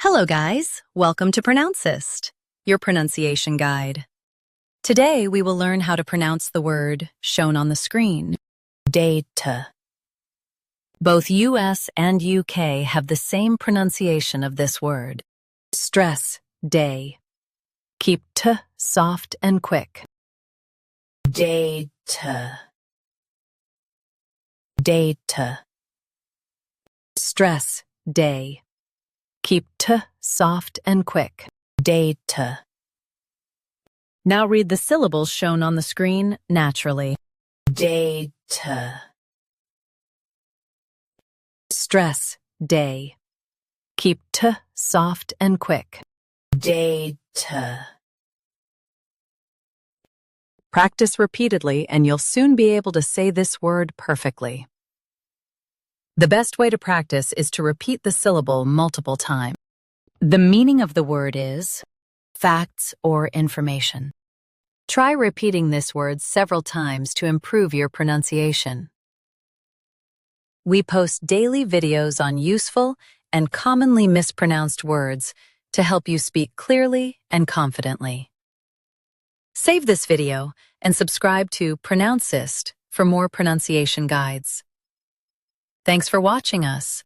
Hello guys, welcome to Pronouncist, your pronunciation guide. Today we will learn how to pronounce the word shown on the screen, data. Both US and UK have the same pronunciation of this word. Stress, day. Keep t soft and quick. Data. Data. Stress, day. Keep t soft and quick. Data. Now read the syllables shown on the screen naturally. Data. Stress, day. Keep t soft and quick. Data. Practice repeatedly and you'll soon be able to say this word perfectly. The best way to practice is to repeat the syllable multiple times. The meaning of the word is facts or information. Try repeating this word several times to improve your pronunciation. We post daily videos on useful and commonly mispronounced words to help you speak clearly and confidently. Save this video and subscribe to Pronouncist for more pronunciation guides. Thanks for watching us.